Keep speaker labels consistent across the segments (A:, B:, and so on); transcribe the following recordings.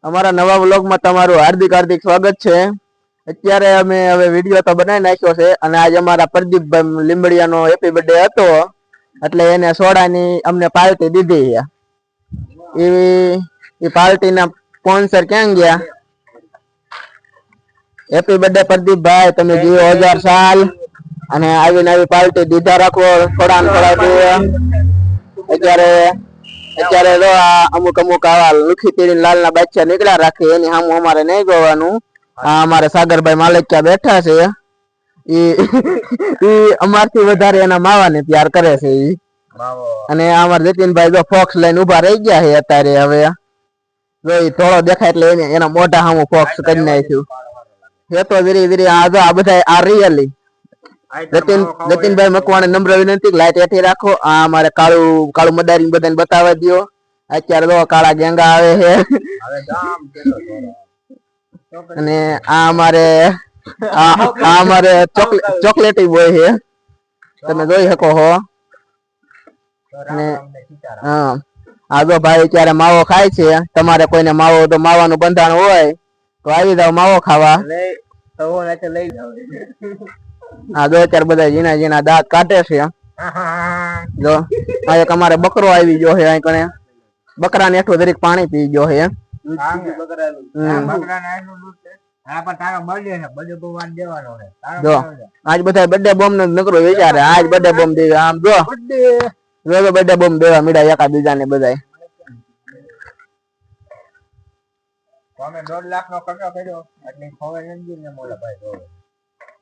A: અમારા નવા વ્લોગમાં તમારું હાર્દિક હાર્દિક સ્વાગત છે। અત્યારે અમે હવે વિડીયો તો બનાવી નાખ્યો છે અને આજ અમારા પ્રદીપભાઈ લીંબડિયાનો હેપી બર્થડે હતો એટલે એને સોડાની અમને પાર્ટી દીધી છે। એ પાર્ટીના સ્પોન્સર ક્યાં ગયા? હેપી બર્થડે પ્રદીપભાઈ, તમે જીવો 1000 સાલ અને આવીને આવી પાર્ટી દીધા રાખો। થોડા અત્યારે તો અમુક આવા લુખી તીડી લાલના બચ્ચા નીકળ્યા રાખે એની સામું અમારે નહીં જોવાનું। આ અમારે સાગરભાઈ માલિકિયા બેઠા છે, ઈ અમારથી વધારે એના માવાને પ્યાર કરે છે ઈ। અને અમારા જતીનભાઈ જો ફોક્સ લઈને ઉભા રહી ગયા છે અત્યારે। હવે જો ઈ થોડો દેખાય એટલે એના મોઢા સામું ફોક્સ કરી નાખ્યું છે તો ધીરે ધીરે આ જો આ બધા આ રિયલી જતીનભાઈ મકવાણી નમ્ર વિનંતી લાઈટ હેઠી રાખો। આ અમારે કાળું મદારી બધાને બતાવવા દો। અત્યારે તો કાળા ગેંગા આવે છે અને આ અમારે ચોકલેટી બોય છે, તમે જોઈ શકો છો। અને હા આ જો ભાઈ અત્યારે માવો ખાય છે। તમારે કોઈને માવો તો માવાનું બંધાણ હોય તો આવી જાવ માવો ખાવા। આ જો અત્યારે બધા ઝીણા દાંત કાઢે છે। જો આ એક અમારે બકરો આવી ગયો છે, અહીં કણે બકરાને એટલું જરીક પાણી પી ગયો છે। જો આજ બધા બર્થડે બોમ્બ નો નકરો વિચારે આજ બર્થડે બોમ્બ દેવે। આમ જો બર્થડે બોમ્બ દેવા મીડા એકા બીજા ને બધા।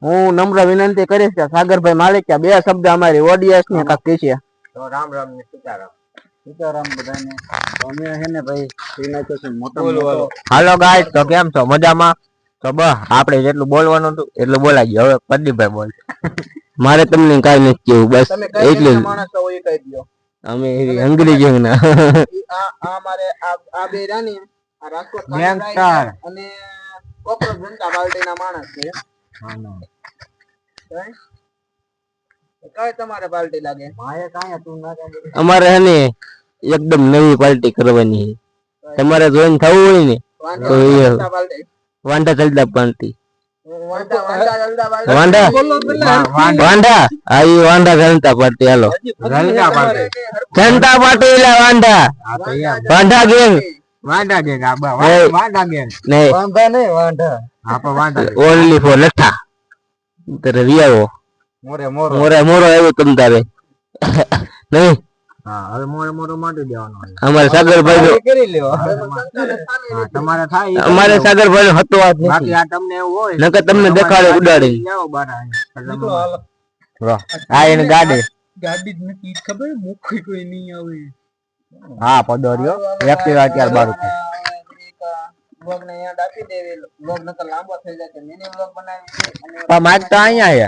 A: હું નમ્ર વિનંતી કરીશ કે સાગરભાઈ માલિકિયા બે શબ્દ અમારી ઓડિયન્સ ને કાક કહેશે। તો રામ રામ ને સીતારામ બધાને। અમે હે ને ભાઈ શ્રીનાથ તો મોટો હાલો ગાઈસ, તો કેમ છો? મજામાં? તો બસ આપણે જેટલું બોલવાનું હતું એટલું બોલાઈ ગયું। હવે પ્રદીપભાઈ બોલ। મારે તમને કાઈ નથી કેવું, બસ એટલું માણસ તો એ કહી દયો। અમે અંગ્રેજી જેવું ના આ મારે આ બે રાની આ રાજકોટ ગેંગસ્ટર અને કોકરોચ જનતા પાર્ટીના માણસ છે। કઈ તમારે પાર્ટી લાગે? મારે કાંઈ તું ના અમારે હે ને એકદમ નવી પાર્ટી કરવાની છે। તમારે જોઈન થવું હોય ને તો વાંડા ચલતા પાર્ટી વાંડા આ ઈ વાંડા જનતા પાર્ટી। હાલો જનતા પાર્ટી એટલે વાંડા ગેંગ ઓનલી ફોર લઠ્ઠા તારે વિયાવો મોરે મોરો એવું તમ તારે નહીં। અમારે સાગરભાઈ અમારે સાગરભાઈ નો હતો વાત નકર તમને દેખાડે ઉડાડી। આ એને ગાડી જ નથી ખબર, મુખી કોઈ નહીં આવે। હા પદોરિયો એક્ટિવા અત્યારે બાર વ્લોગ ને યાદ આપી દેવી। વ્લોગ નકર લાંબો થઈ જાય છે, મિની વ્લોગ બનાવી અને માગ તો અહીંયા છે।